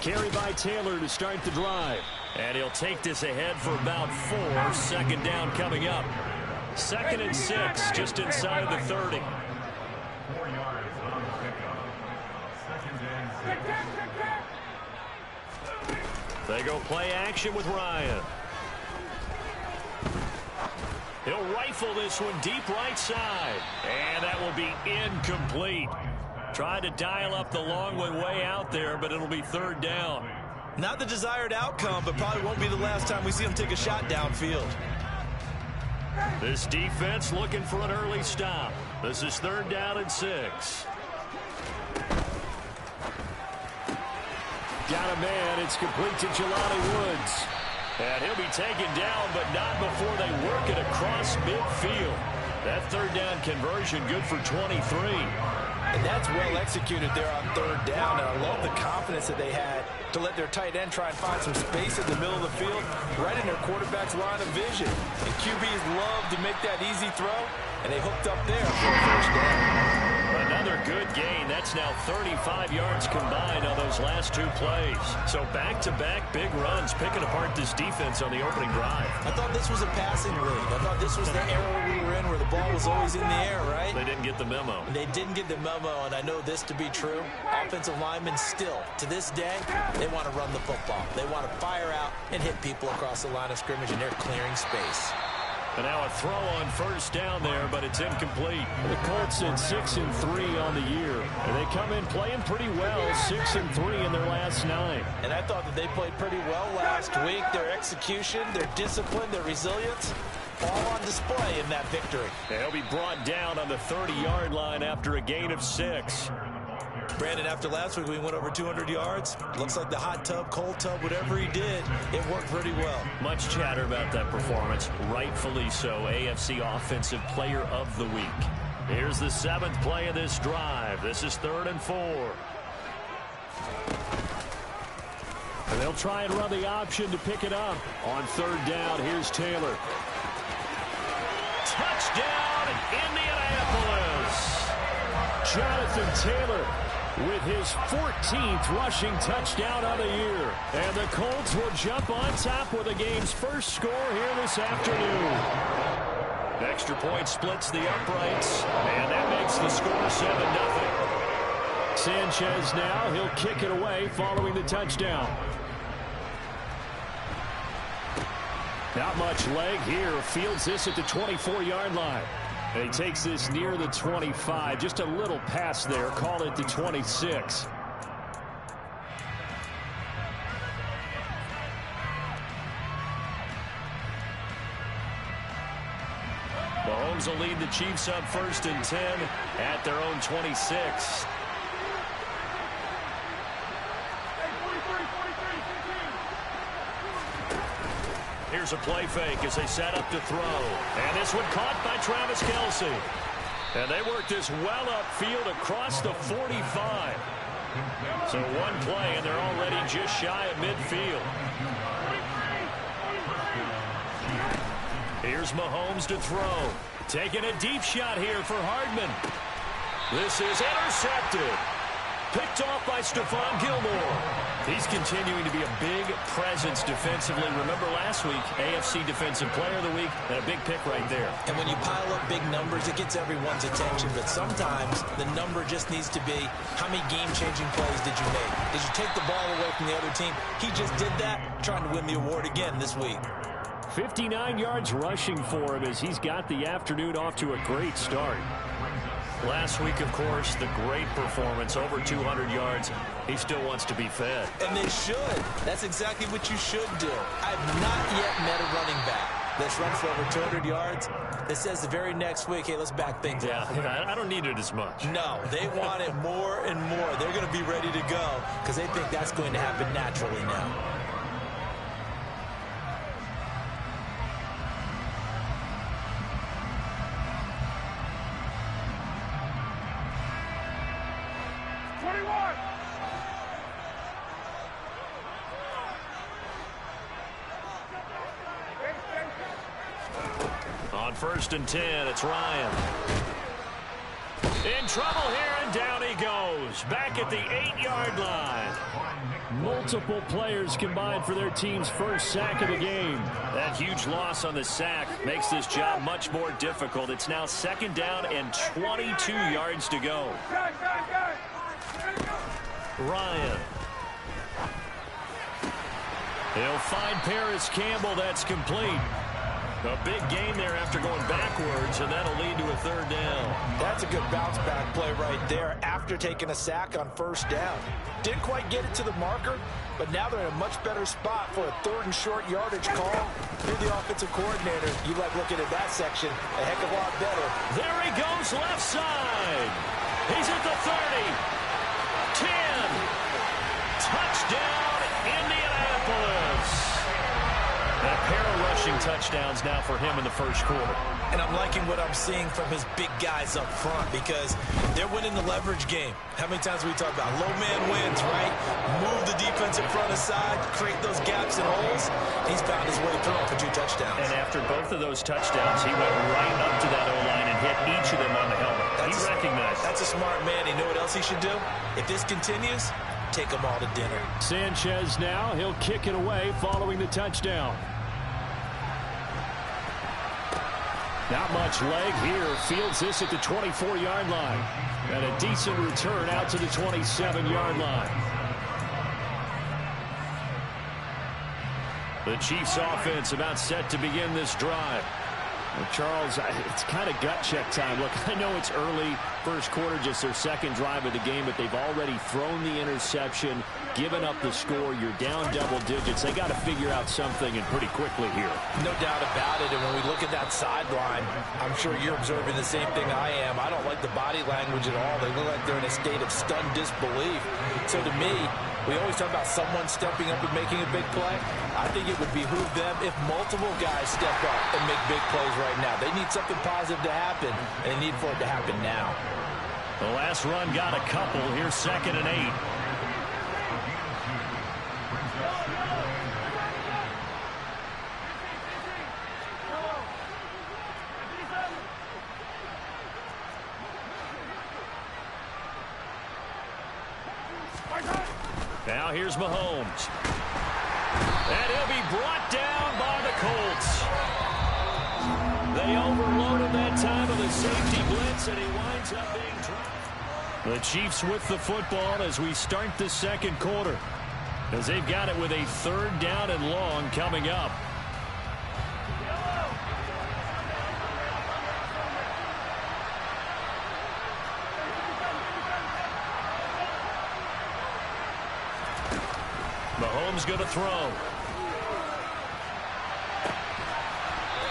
Carry by Taylor to start the drive. And he'll take this ahead for about 4. Second down coming up. 2nd and 6, just inside the 30. They go play action with Ryan. He'll rifle this one deep right side. And that will be incomplete. Tried to dial up the long way out there, but it'll be 3rd down. Not the desired outcome, but probably won't be the last time we see him take a shot downfield. This defense looking for an early stop. This is 3rd down and 6. Got a man. It's complete to Jelani Woods. And he'll be taken down, but not before they work it across midfield. That 3rd down conversion good for 23. And that's well executed there on 3rd down. And I love the confidence that they had to let their tight end try and find some space in the middle of the field, right in their quarterback's line of vision. And QBs love to make that easy throw, and they hooked up there for a 1st down. Another good gain. That's now 35 yards combined on those last 2 plays. So back-to-back big runs, picking apart this defense on the opening drive. I thought this was a passing league. I thought this was the era we were in where the ball was always in the air, right? They didn't get the memo. They didn't get the memo, and I know this to be true. Offensive linemen still, to this day, they want to run the football. They want to fire out and hit people across the line of scrimmage, and they're clearing space. And now a throw on 1st down there, but it's incomplete. The Colts at 6-3 on the year. And they come in playing pretty well, 6-3 in their last 9. And I thought that they played pretty well last week. Their execution, their discipline, their resilience, all on display in that victory. They'll be brought down on the 30-yard line after a gain of 6. Brandon, after last week we went over 200 yards. Looks like the hot tub, cold tub, whatever he did, it worked pretty well. Much chatter about that performance. Rightfully so. AFC Offensive Player of the Week. Here's the 7th play of this drive. This is 3rd and 4. And they'll try and run the option to pick it up. On 3rd down, here's Taylor. Touchdown, Indianapolis! Jonathan Taylor with his 14th rushing touchdown of the year. And the Colts will jump on top with the game's first score here this afternoon. Extra point splits the uprights, and that makes the score 7-0. Sanchez now, he'll kick it away following the touchdown. Not much leg here. Fields this at the 24-yard line. And he takes this near the 25. Just a little pass there. Call it the 26. Mahomes will lead the Chiefs up 1st and 10 at their own 26. Here's a play fake as they set up to throw. And this one caught by Travis Kelce. And they work this well upfield across the 45. So one play, and they're already just shy of midfield. Here's Mahomes to throw. Taking a deep shot here for Hardman. This is intercepted. Picked off by Stephon Gilmore. He's continuing to be a big presence defensively. Remember last week, AFC Defensive Player of the Week, and a big pick right there. And when you pile up big numbers, it gets everyone's attention. But sometimes the number just needs to be, how many game-changing plays did you make? Did you take the ball away from the other team? He just did that, trying to win the award again this week. 59 yards rushing for him as he's got the afternoon off to a great start. Last week, of course, the great performance, over 200 yards. He still wants to be fed. And they should. That's exactly what you should do. I've not yet met a running back that's run for over 200 yards that says the very next week, hey, let's back things up. Yeah, I don't need it as much. No, they want it more and more. They're going to be ready to go because they think that's going to happen naturally now. On 1st and 10, it's Ryan. In trouble here, and And down he goes, back at the 8-yard line. Multiple players combined for their team's first sack of the game. That huge loss on the sack makes this job much more difficult. It's now 2nd down and 22 yards to go. Ryan. He'll find Paris Campbell. That's complete. A big gain there after going backwards, and that'll lead to a 3rd down. That's a good bounce-back play right there after taking a sack on 1st down. Didn't quite get it to the marker, but now they're in a much better spot for a 3rd and short yardage call. You're the offensive coordinator. You like looking at that section a heck of a lot better. There he goes, left side. He's at the 30. 10. Touchdown, Indianapolis. A pair of rushing touchdowns now for him in the 1st quarter. And I'm liking what I'm seeing from his big guys up front because they're winning the leverage game. How many times we talk about low man wins, right? Move the defensive front aside, create those gaps and holes. He's found his way through for 2 touchdowns. And after both of those touchdowns, he went right up to that O-line and hit each of them on the helmet. He recognized. That's a smart man. You know what else he should do? If this continues, take them all to dinner. Sanchez now. He'll kick it away following the touchdown. Not much leg here. Fields this at the 24-yard line. And a decent return out to the 27-yard line. The Chiefs offense about set to begin this drive. Well, Charles, it's kind of gut check time. Look, I know it's early, 1st quarter, just their 2nd drive of the game, but they've already thrown the interception, given up the score. You're down double digits. They got to figure out something, and pretty quickly here. No doubt about it. And when we look at that sideline, I'm sure you're observing the same thing I am. I don't like the body language at all. They look like they're in a state of stunned disbelief. So to me, we always talk about someone stepping up and making a big play. I think it would behoove them if multiple guys step up and make big plays right now. They need something positive to happen, and they need for it to happen now. The last run got a couple. Here's 2nd and 8. Now here's Mahomes. And he'll be brought down by the Colts. They overloaded that time of the safety blitz, and he winds up being dropped. The Chiefs with the football as we start the 2nd quarter, as they've got it with a 3rd down and long coming up. Mahomes going to throw.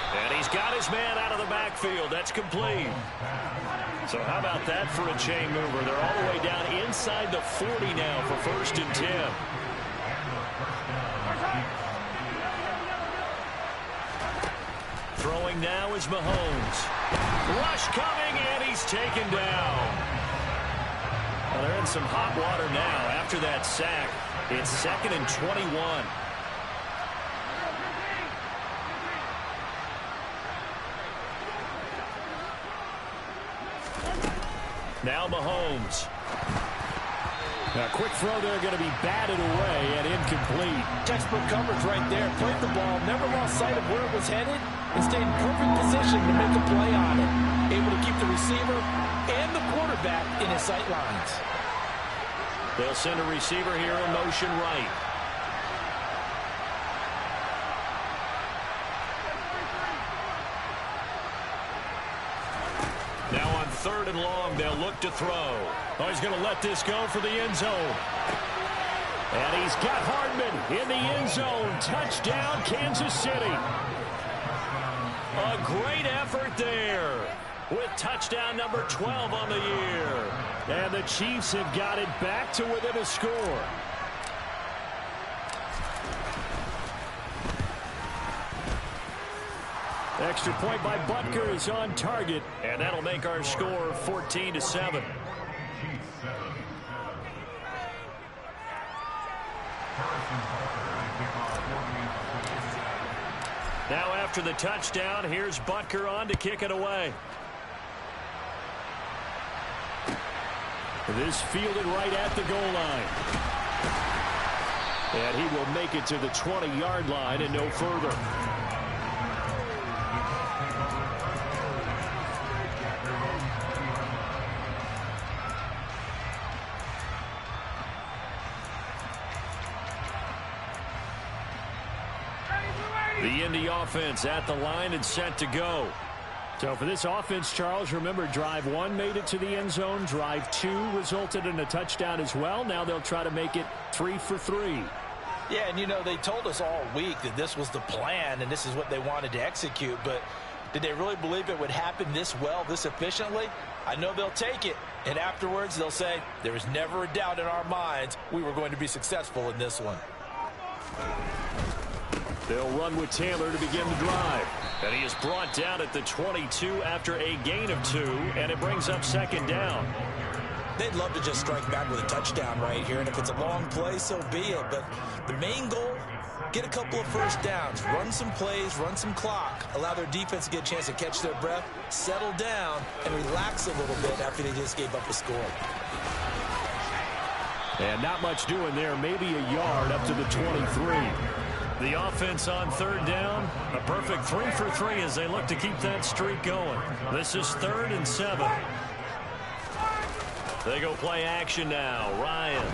And he's got his man out of the backfield. That's complete. So how about that for a chain mover? They're all the way down inside the 40 now for 1st and 10. Throwing now is Mahomes. Rush coming, and he's taken down. Well, they're in some hot water now after that sack. It's 2nd and 21. Now Mahomes. A quick throw there, going to be batted away and incomplete. Textbook coverage right there. Played the ball, never lost sight of where it was headed, and stayed in perfect position to make a play on it. Able to keep the receiver and the quarterback in his sight lines. They'll send a receiver here in motion right. Now on 3rd and long, they'll look to throw. Oh, he's going to let this go for the end zone. And he's got Hardman in the end zone. Touchdown, Kansas City. A great effort there with touchdown number 12 on the year. And the Chiefs have got it back to within a score. Extra point by Butker is on target. And that'll make our score 14-7. Now after the touchdown, here's Butker on to kick it away. This fielded right at the goal line. And he will make it to the 20-yard line and no further. The Indy offense at the line and set to go. So for this offense, Charles, remember drive 1 made it to the end zone. Drive 2 resulted in a touchdown as well. Now they'll try to make it 3 for 3. Yeah, and you know, they told us all week that this was the plan and this is what they wanted to execute. But did they really believe it would happen this well, this efficiently? I know they'll take it. And afterwards, they'll say, there was never a doubt in our minds we were going to be successful in this one. They'll run with Taylor to begin the drive. And he is brought down at the 22 after a gain of 2, and it brings up second down. They'd love to just strike back with a touchdown right here, and if it's a long play, so be it. But the main goal, get a couple of first downs, run some plays, run some clock, allow their defense to get a chance to catch their breath, settle down, and relax a little bit after they just gave up a score. And not much doing there, maybe a yard up to the 23. The offense on third down, a perfect 3 for 3 as they look to keep that streak going. This is 3rd and 7. They go play action now. Ryan.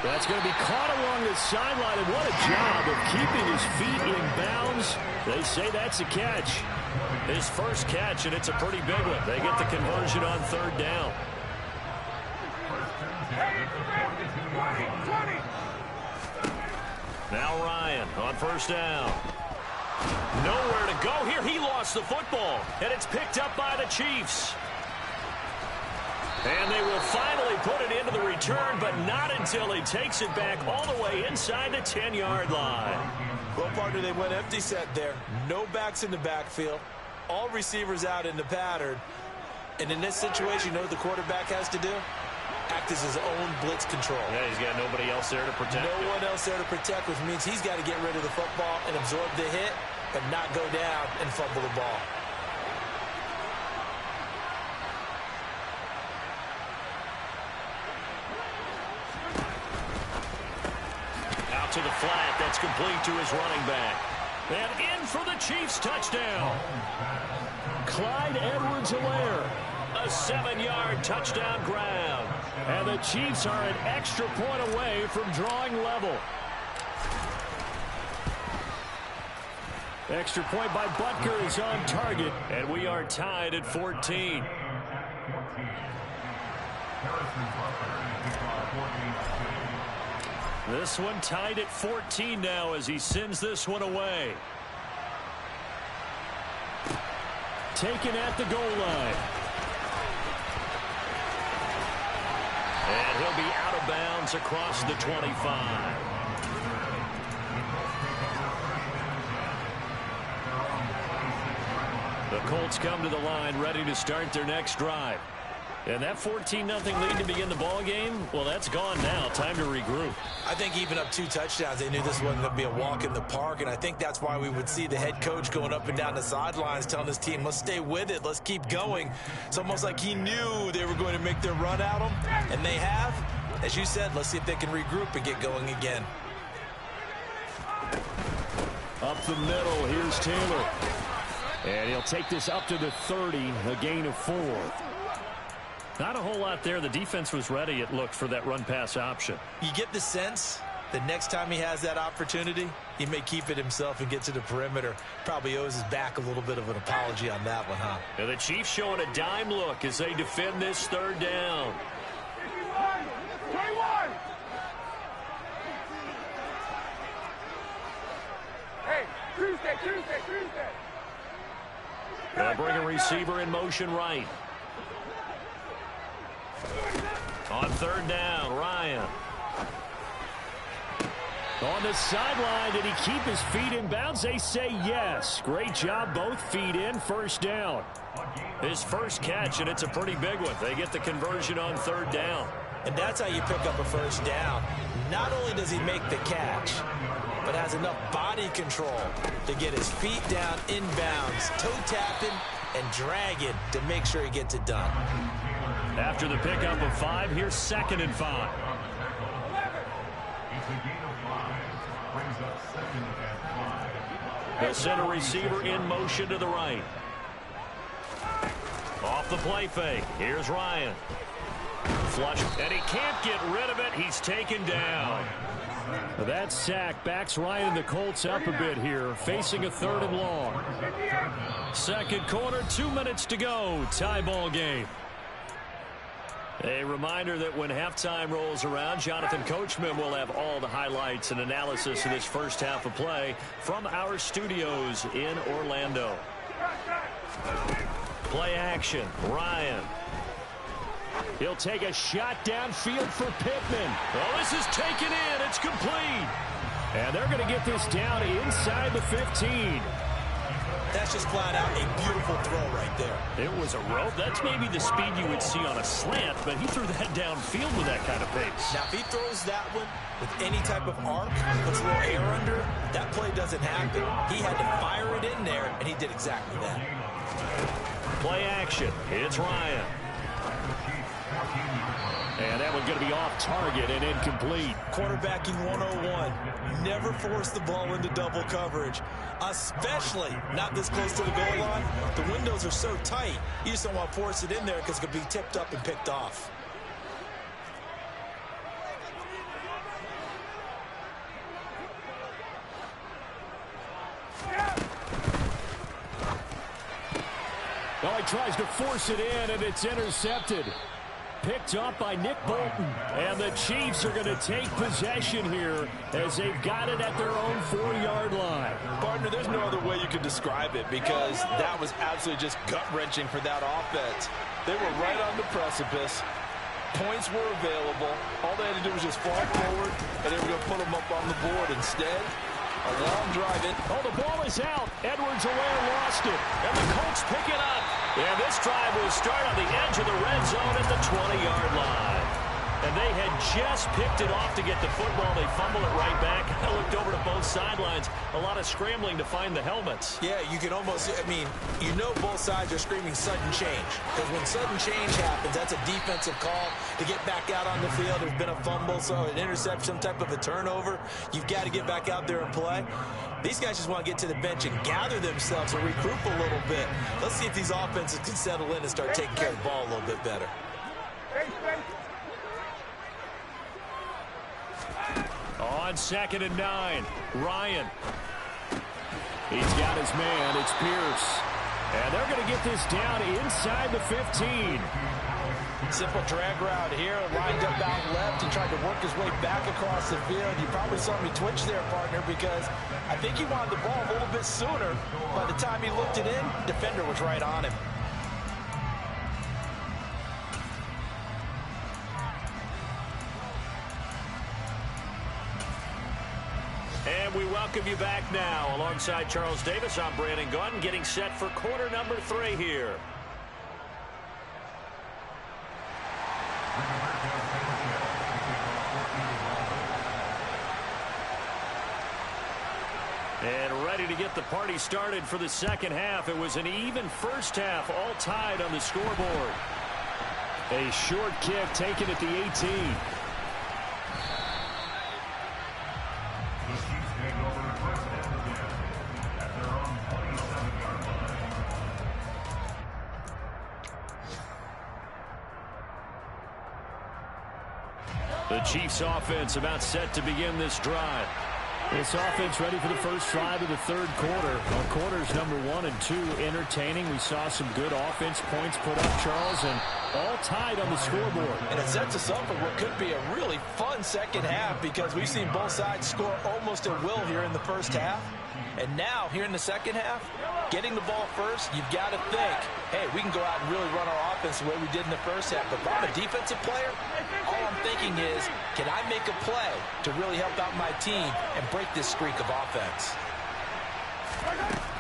That's going to be caught along the sideline, and what a job of keeping his feet in bounds. They say that's a catch. His first catch, and it's a pretty big one. They get the conversion on third down. Now Ryan on first down. Nowhere to go here. He lost the football, and it's picked up by the Chiefs. And they will finally put it into the return, but not until he takes it back all the way inside the 10-yard line. Well, partner, they went empty set there. No backs in the backfield. All receivers out in the pattern. And in this situation, you know what the quarterback has to do? Act as his own blitz control. Yeah, he's got nobody else there to protect. No one else there to protect, which means he's got to get rid of the football and absorb the hit, but not go down and fumble the ball. Out to the flat. That's complete to his running back. And in for the Chiefs touchdown. Clyde Edwards-Helaire. A 7-yard touchdown grab. And the Chiefs are an extra point away from drawing level. Extra point by Butker is on target. And we are tied at 14. This one tied at 14 now as he sends this one away. Taken at the goal line. And he'll be out of bounds across the 25. The Colts come to the line ready to start their next drive. And that 14-0 lead to begin the ball game, well, that's gone now. Time to regroup. I think even up 2 touchdowns, they knew this wasn't going to be a walk in the park, and I think that's why we would see the head coach going up and down the sidelines telling his team, let's stay with it, let's keep going. It's almost like he knew they were going to make their run at him, and they have. As you said, let's see if they can regroup and get going again. Up the middle, here's Taylor. And he'll take this up to the 30, a gain of 4. Not a whole lot there. The defense was ready, it looked, for that run-pass option. You get the sense that next time he has that opportunity, he may keep it himself and get to the perimeter. Probably owes his back a little bit of an apology on that one, huh? Now the Chiefs showing a dime look as they defend this third down. 21! Hey, Tuesday. They'll bring a receiver in motion right. On third down, Ryan. On the sideline, did he keep his feet in bounds? They say yes. Great job, both feet in, first down. His first catch, and it's a pretty big one. They get the conversion on third down. And that's how you pick up a first down. Not only does he make the catch, but has enough body control to get his feet down inbounds, toe tapping and dragging to make sure he gets it done. After the pickup of 5, here's 2nd and 5. The center receiver in motion to the right. Off the play fake. Here's Ryan. Flush, and he can't get rid of it. He's taken down. That sack backs Ryan and the Colts up a bit here, facing a 3rd and long. Second quarter, 2 minutes to go. Tie ball game. A reminder that when halftime rolls around, Jonathan Coachman will have all the highlights and analysis of this first half of play from our studios in Orlando. Play action. Ryan. He'll take a shot downfield for Pittman. Oh, this is taken in. It's complete. And they're going to get this down inside the 15. That's just flat out a beautiful throw right there. It was a rope. That's maybe the speed you would see on a slant, but he threw that downfield with that kind of pace. Now, if he throws that one with any type of arc, puts a little air under, that play doesn't happen. He had to fire it in there, and he did exactly that. Play action. It's Ryan. And that one's going to be off target and incomplete. Quarterbacking 101. Never force the ball into double coverage, especially not this close to the goal line. The windows are so tight, you just don't want to force it in there because it could be tipped up and picked off. Well, he tries to force it in, and it's intercepted. Picked up by Nick Bolton. And the Chiefs are going to take possession here as they've got it at their own 4-yard line. Partner, there's no other way you could describe it because that was absolutely just gut-wrenching for that offense. They were right on the precipice. Points were available. All they had to do was just fall forward, and they were going to put them up on the board. Instead, a long drive in. Oh, the ball is out. Edwards-Helaire lost it. And the Colts pick it up. And this drive will start on the edge of the red zone at the 20-yard line. And they had just picked it off to get the football. They fumble it right back. I looked over to both sidelines. A lot of scrambling to find the helmets. Yeah, you can almost, I mean, you know both sides are screaming sudden change. Because when sudden change happens, that's a defensive call to get back out on the field. There's been a fumble, so an interception, some type of a turnover. You've got to get back out there and play. These guys just want to get to the bench and gather themselves and regroup a little bit. Let's see if these offenses can settle in and start taking care of the ball a little bit better. On 2nd and 9, Ryan. He's got his man. It's Pierce. And they're going to get this down inside the 15. Simple drag route here, lined up out left and tried to work his way back across the field. You probably saw me twitch there, partner, because I think he wanted the ball a little bit sooner. By the time he looked it in, defender was right on him. And we welcome you back now. Alongside Charles Davis, I'm Brandon Gaudin, getting set for quarter number 3 here. And ready to get the party started for the second half. It was an even first half, all tied on the scoreboard. A short kick taken at the 18. The Chiefs offense about set to begin this drive. This offense ready for the first drive of the third quarter. Well, quarters number 1 and 2 entertaining. We saw some good offense points put up, Charles, and all tied on the scoreboard. And it sets us up for what could be a really fun second half because we've seen both sides score almost at will here in the first half. And now, here in the second half, getting the ball first, you've got to think, hey, we can go out and really run our offense the way we did in the first half. But if I'm a defensive player, all I'm thinking is, can I make a play to really help out my team and break this streak of offense?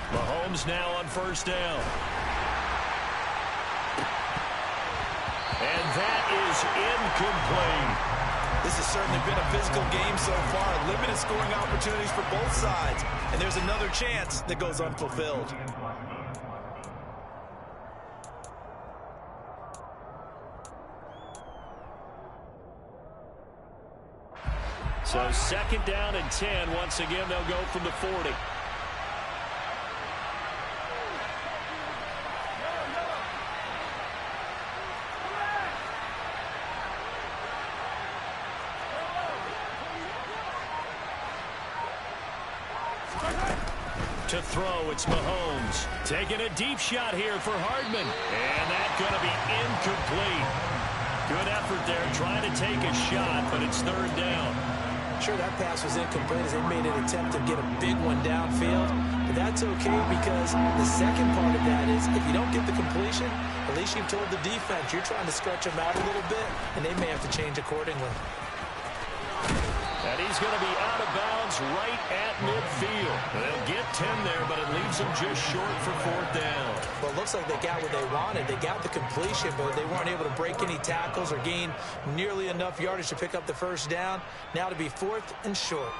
Mahomes now on first down. And that is incomplete. This has certainly been a physical game so far. Limited scoring opportunities for both sides. And there's another chance that goes unfulfilled. So second down and 10. Once again, they'll go from the 40. To throw, it's Mahomes. Taking a deep shot here for Hardman. And that's going to be incomplete. Good effort there trying to take a shot, but it's third down. Sure, that pass was incomplete as they made an attempt to get a big one downfield. But that's okay because the second part of that is if you don't get the completion, at least you've told the defense you're trying to stretch them out a little bit, and they may have to change accordingly. And he's going to be out of bounds right at midfield. They'll get 10 there, but it leaves them just short for fourth down. Well, it looks like they got what they wanted. They got the completion, but they weren't able to break any tackles or gain nearly enough yardage to pick up the first down. Now to be fourth and short.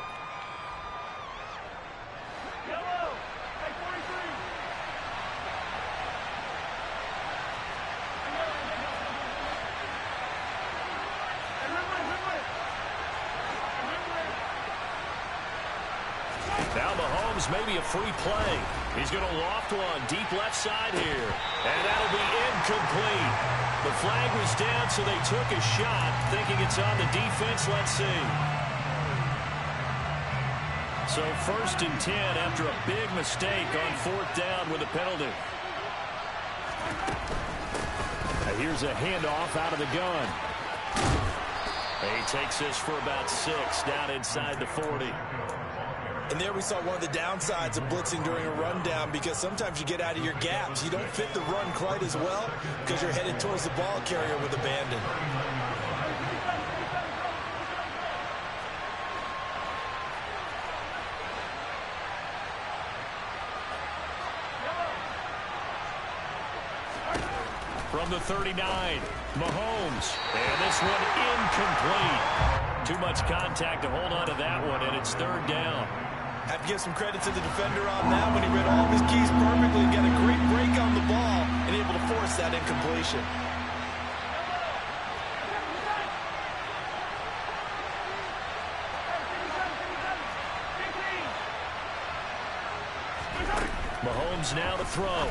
Now Mahomes maybe a free play. He's going to loft one deep left side here. And that'll be incomplete. The flag was down, so they took a shot, thinking it's on the defense. Let's see. So first and 10 after a big mistake on fourth down with a penalty. Now here's a handoff out of the gun. He takes this for about 6 down inside the 40. And there we saw one of the downsides of blitzing during a rundown because sometimes you get out of your gaps. You don't fit the run quite as well because you're headed towards the ball carrier with abandon. From the 39, Mahomes. And this one incomplete. Too much contact to hold on to that one, and it's third down. Have to give some credit to the defender on that when he read all of his keys perfectly and got a great break on the ball and able to force that incompletion. Mahomes now to throw.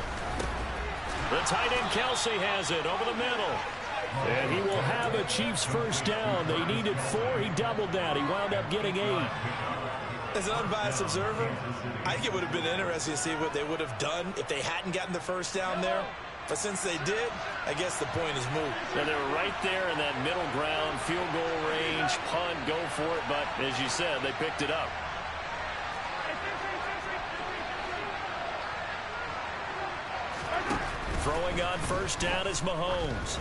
The tight end Kelsey has it over the middle. And he will have a Chiefs first down. They needed 4. He doubled that. He wound up getting 8. As an unbiased observer, I think it would have been interesting to see what they would have done if they hadn't gotten the first down there. But since they did, I guess the point is moot. Now they were right there in that middle ground, field goal range, punt, go for it. But as you said, they picked it up. Throwing on first down is Mahomes.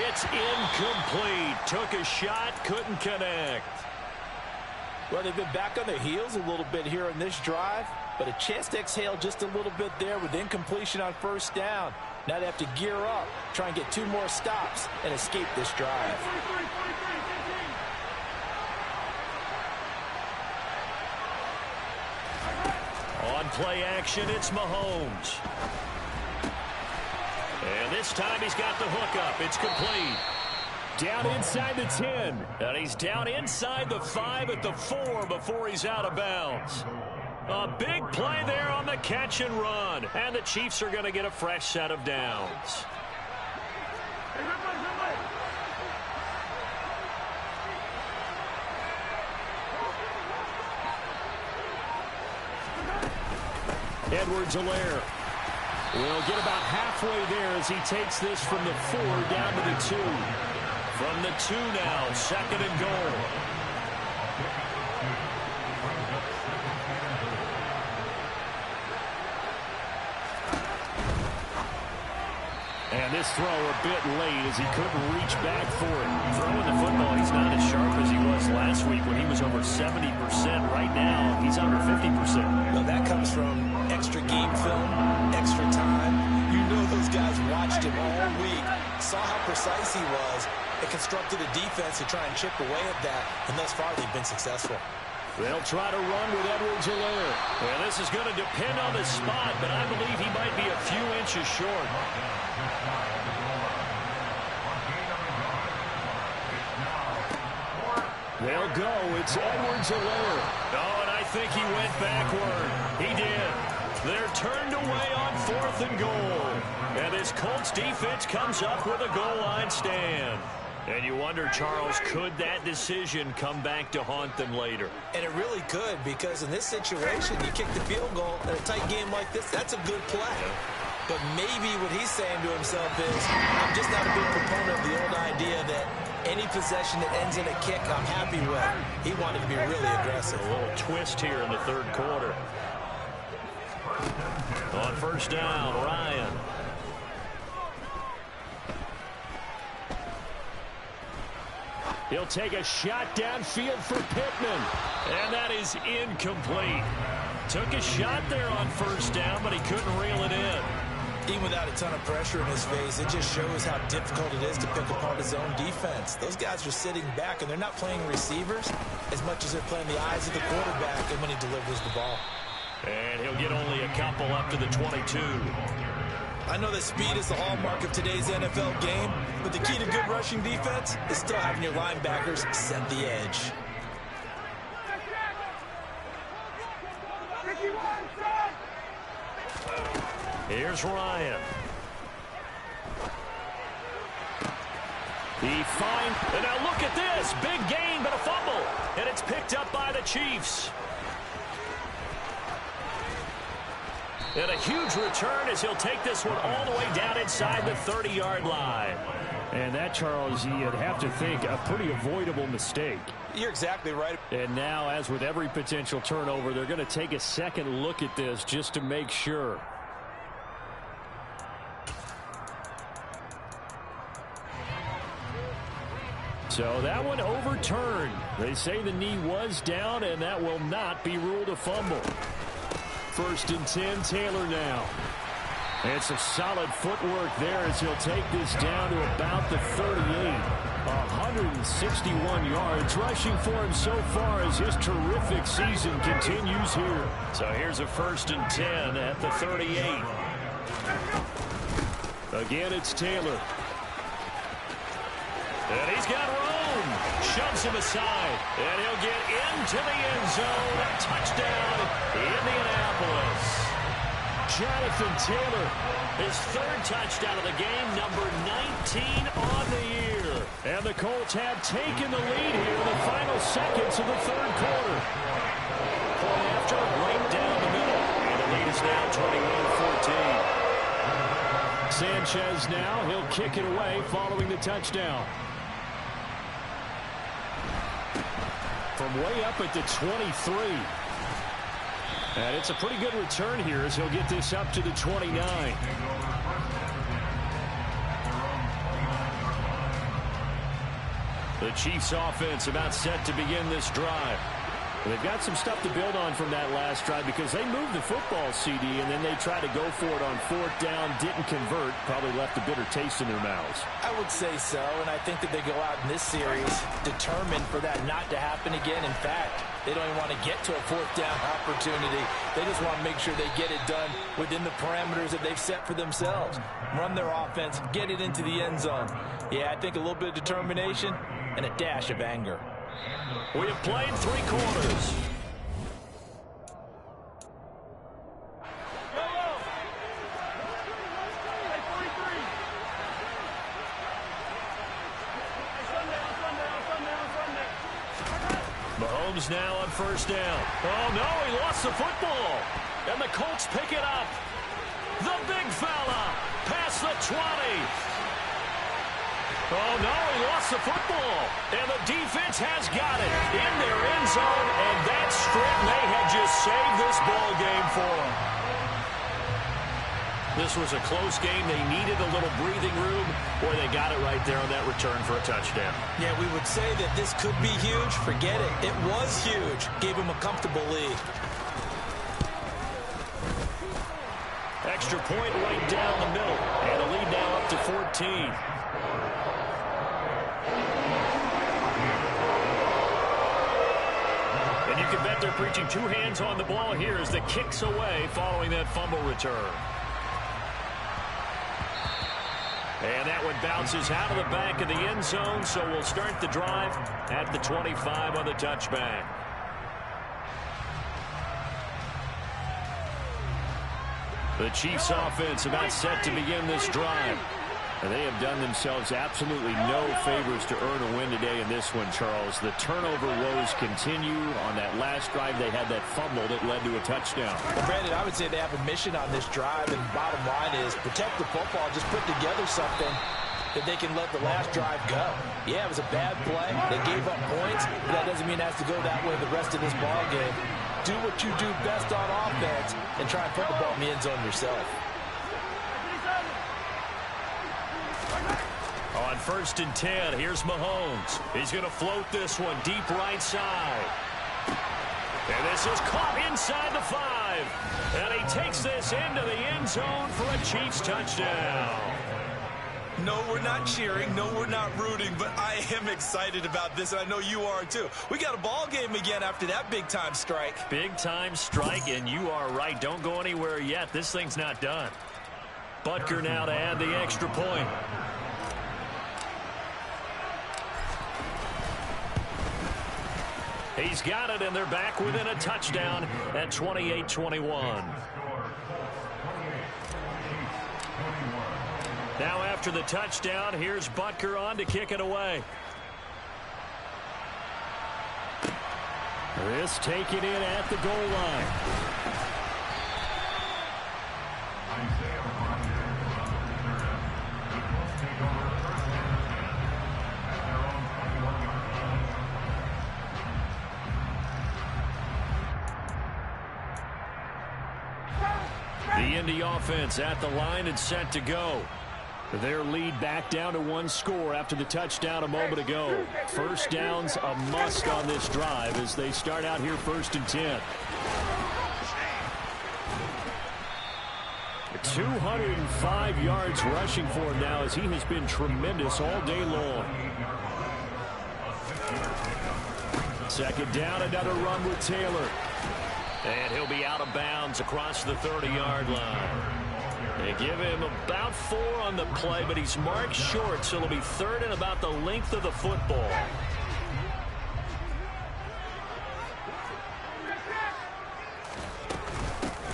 It's incomplete. Took a shot, couldn't connect. Well, they've been back on their heels a little bit here in this drive, but a chance to exhale just a little bit there with incompletion on first down. Now they have to gear up, try and get 2 more stops, and escape this drive. On play action, it's Mahomes. And this time he's got the hookup. It's complete. Down inside the 10. And he's down inside the 5 at the 4 before he's out of bounds. A big play there on the catch and run. And the Chiefs are going to get a fresh set of downs. Edwards-Helaire will get about halfway there as he takes this from the 4 down to the 2. From the 2 now, second and goal. And this throw a bit late as he couldn't reach back for it. Throwing the football, he's not as sharp as he was last week when he was over 70%. Right now, he's under 50%. Well, that comes from extra game film, extra time. You know those guys watched him all week, saw how precise he was, and constructed a defense to try and chip away at that, and thus far they've been successful. They'll try to run with Edwards-Helaire. Well, this is going to depend on the spot, but I believe he might be a few inches short. They'll go. It's Edwards-Helaire. Oh, and I think he went backward. He did. They're turned away on 4th and goal. And this Colts defense comes up with a goal line stand. And you wonder, Charles, could that decision come back to haunt them later? And it really could, because in this situation, you kick the field goal in a tight game like this, that's a good play. But maybe what he's saying to himself is, I'm just not a big proponent of the old idea that any possession that ends in a kick I'm happy with. He wanted to be really aggressive. A little twist here in the 3rd quarter. On 1st down, Ryan. He'll take a shot downfield for Pittman. And that is incomplete. Took a shot there on 1st down, but he couldn't reel it in. Even without a ton of pressure in his face, it just shows how difficult it is to pick apart his own defense. Those guys are sitting back, and they're not playing receivers as much as they're playing the eyes of the quarterback and when he delivers the ball. And he'll get only a couple up to the 22. I know that speed is the hallmark of today's NFL game, but the key to good rushing defense is still having your linebackers set the edge. Here's Ryan. He finds, and now look at this. Big gain, but a fumble. And it's picked up by the Chiefs. And a huge return as he'll take this one all the way down inside the 30-yard line. And that, Charles, you'd have to think a pretty avoidable mistake. You're exactly right. And now, as with every potential turnover, they're going to take a second look at this just to make sure. So that one overturned. They say the knee was down, and that will not be ruled a fumble. 1st and 10, Taylor now. And some solid footwork there as he'll take this down to about the 38. 161 yards rushing for him so far as his terrific season continues here. So here's a 1st and 10 at the 38. Again, it's Taylor. And he's got room. Shoves him aside. And he'll get into the end zone. Touchdown, Indianapolis. Jonathan Taylor. His 3rd touchdown of the game, number 19 on the year. And the Colts have taken the lead here in the final seconds of the 3rd quarter. Point after, right down the middle. And the lead is now 21-14. Sanchez now. He'll kick it away following the touchdown. From way up at the 23. And it's a pretty good return here as he'll get this up to the 29. The Chiefs offense about set to begin this drive. They've got some stuff to build on from that last drive because they moved the football, CD, and then they tried to go for it on 4th down, didn't convert, probably left a bitter taste in their mouths. I would say so, and I think that they go out in this series determined for that not to happen again. In fact, they don't even want to get to a 4th down opportunity. They just want to make sure they get it done within the parameters that they've set for themselves. Run their offense, get it into the end zone. Yeah, I think a little bit of determination and a dash of anger. We have played 3 quarters. Mahomes now on 1st down. Oh, no, he lost the football. And the Colts pick it up. The big fella past the 20. Oh, no, he lost the football. And the defense has got it in their end zone. And that strip may have just saved this ball game for them. This was a close game. They needed a little breathing room. Boy, they got it right there on that return for a touchdown. Yeah, we would say that this could be huge. Forget it. It was huge. Gave him a comfortable lead. Extra point right down the middle. And a lead now up to 14. And you can bet they're preaching 2 hands on the ball here as the kick's away following that fumble return. And that one bounces out of the back of the end zone, so we'll start the drive at the 25 on the touchback. The Chiefs offense about set to begin this drive. They have done themselves absolutely no favors to earn a win today in this one, Charles. The turnover woes continue. On that last drive, they had that fumble that led to a touchdown. Well, Brandon, I would say they have a mission on this drive, and bottom line is protect the football. Just put together something that they can let the last drive go. Yeah, it was a bad play. They gave up points, but that doesn't mean it has to go that way the rest of this ball game. Do what you do best on offense and try and put the ball in the end zone yourself. On 1st and 10, here's Mahomes. He's going to float this one deep right side. And this is caught inside the 5. And he takes this into the end zone for a Chiefs touchdown. No, we're not cheering. No, we're not rooting. But I am excited about this, and I know you are too. We got a ball game again after that big-time strike. Big-time strike, and you are right. Don't go anywhere yet. This thing's not done. Butker now to add the extra point. He's got it, and they're back within a touchdown at 28-21. Now after the touchdown, here's Butker on to kick it away. This taken in at the goal line. The Indy offense at the line and set to go. Their lead back down to 1 score after the touchdown a moment ago. First down's a must on this drive as they start out here 1st and 10. 205 yards rushing for him now as he has been tremendous all day long. 2nd down, another run with Taylor. And he'll be out of bounds across the 30-yard line. They give him about 4 on the play, but he's marked short, so it'll be 3rd and about the length of the football.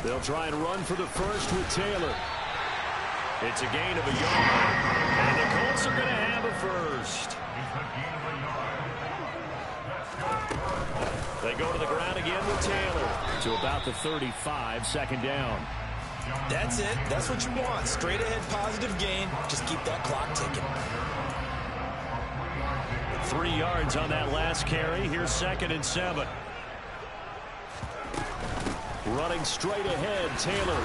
They'll try and run for the first with Taylor. It's a gain of a yard, and the Colts are going to have a first. They go to the ground again with Taylor. To about the 35, 2nd down. That's it. That's what you want. Straight ahead positive gain. Just keep that clock ticking. 3 yards on that last carry. Here's 2nd and 7. Running straight ahead, Taylor.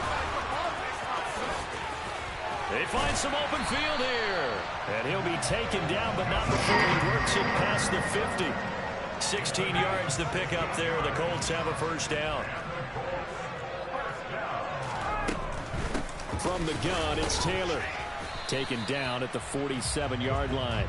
They find some open field here. And he'll be taken down, but not before he works it past the 50. 16 yards to pick up there. The Colts have a first down. From the gun, it's Taylor. Taken down at the 47-yard line.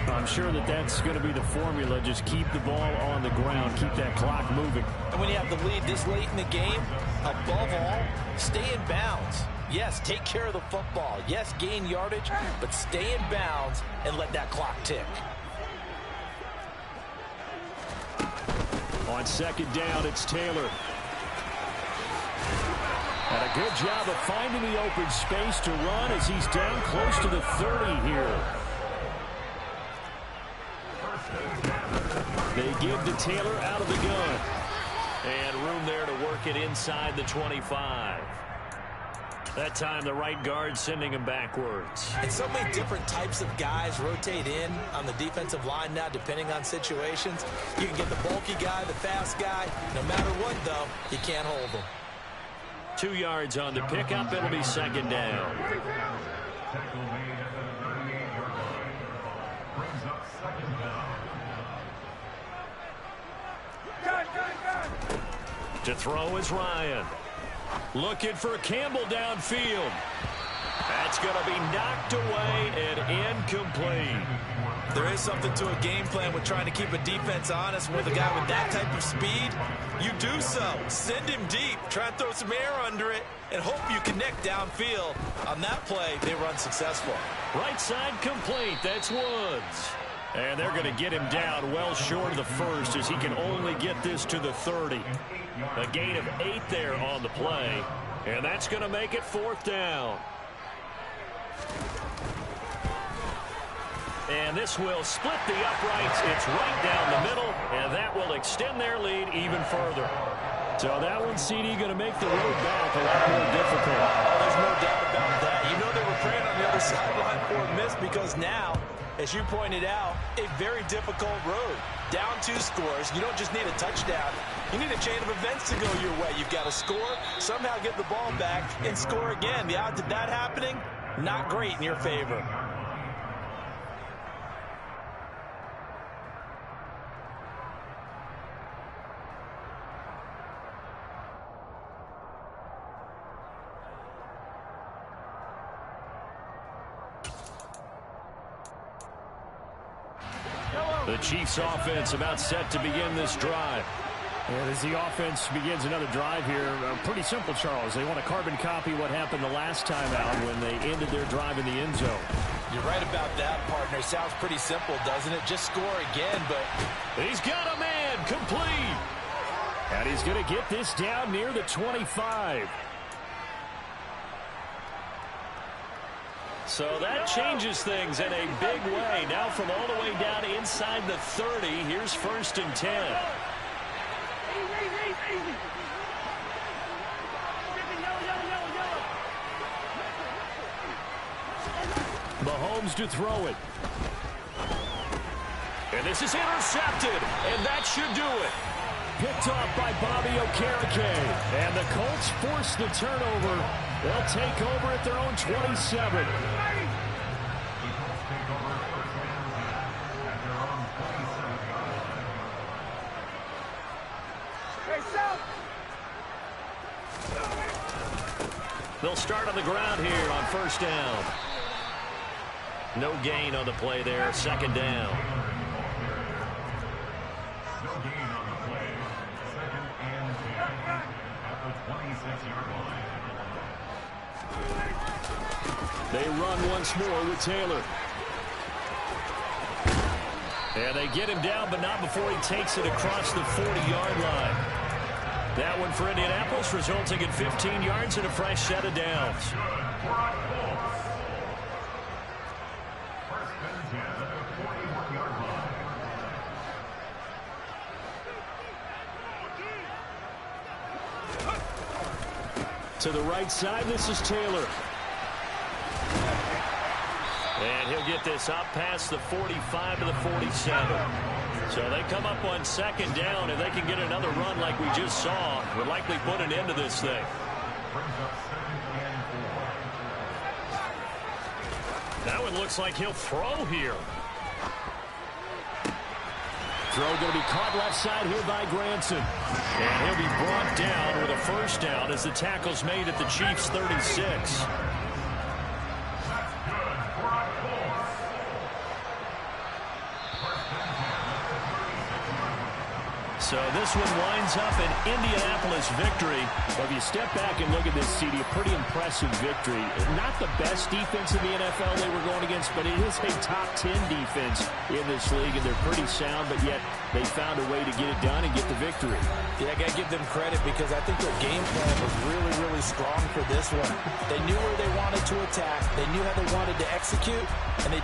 I'm sure that that's going to be the formula. Just keep the ball on the ground. Keep that clock moving. And when you have the lead this late in the game, above all, stay in bounds. Yes, take care of the football. Yes, gain yardage, but stay in bounds and let that clock tick. On 2nd down, it's Taylor. And a good job of finding the open space to run as he's down close to the 30 here. They give to Taylor out of the gun. And room there to work it inside the 25. That time the right guard sending him backwards. And so many different types of guys rotate in on the defensive line now depending on situations. You can get the bulky guy, the fast guy. No matter what, though, you can't hold them. 2 yards on the pickup. It'll be 2nd down. To throw is Ryan. Looking for Campbell downfield. That's It's going to be knocked away and incomplete. There is something to a game plan with trying to keep a defense honest. With a guy with that type of speed, you do so. Send him deep. Try and throw some air under it and hope you connect downfield. On that play, they were unsuccessful. Right side complete. That's Woods. And they're going to get him down well short of the first as he can only get this to the 30. A gain of 8 there on the play. And that's going to make it 4th down. And this will split the uprights. It's right down the middle, and that will extend their lead even further. So that one, CD, going to make the road back a lot more difficult. Oh, there's no doubt about that. You know they were praying on the other sideline for a miss because now, as you pointed out, a very difficult road. Down 2 scores. You don't just need a touchdown. You need a chain of events to go your way. You've got to score, somehow get the ball back, and score again. The odds of that happening, not great in your favor. The Chiefs offense about set to begin this drive. And as the offense begins another drive here, pretty simple, Charles. They want to carbon copy what happened the last time out when they ended their drive in the end zone. You're right about that, partner. Sounds pretty simple, doesn't it? Just score again, but he's got a man complete. And he's going to get this down near the 25. So that changes things in a big way. Now from all the way down inside the 30, here's 1st and 10. Mahomes to throw it. And this is intercepted, and that should do it. Picked off by Bobby Okereke. And the Colts force the turnover. They'll take over at their own 27. They'll start on the ground here on 1st down. No gain on the play there, 2nd down. They run once more with Taylor. And they get him down, but not before he takes it across the 40-yard line. That one for Indianapolis, resulting in 15 yards and a fresh set of downs. To the right side, this is Taylor. And he'll get this up past the 45 to the 47. So they come up on 2nd down. If they can get another run like we just saw, would likely put an end to this thing. That one looks like he'll throw here. Throw going to be caught left side here by Granson. And he'll be brought down with a 1st down as the tackle's made at the Chiefs' 36. So this one winds up an Indianapolis victory. Well, if you step back and look at this, CD, a pretty impressive victory. Not the best defense in the NFL they were going against, but it is a top 10 defense in this league, and they're pretty sound, but yet they found a way to get it done and get the victory. yeah, I got to give them credit because I think their game plan was really, really strong for this one. They knew where they wanted to attack. They knew how they wanted to execute, and they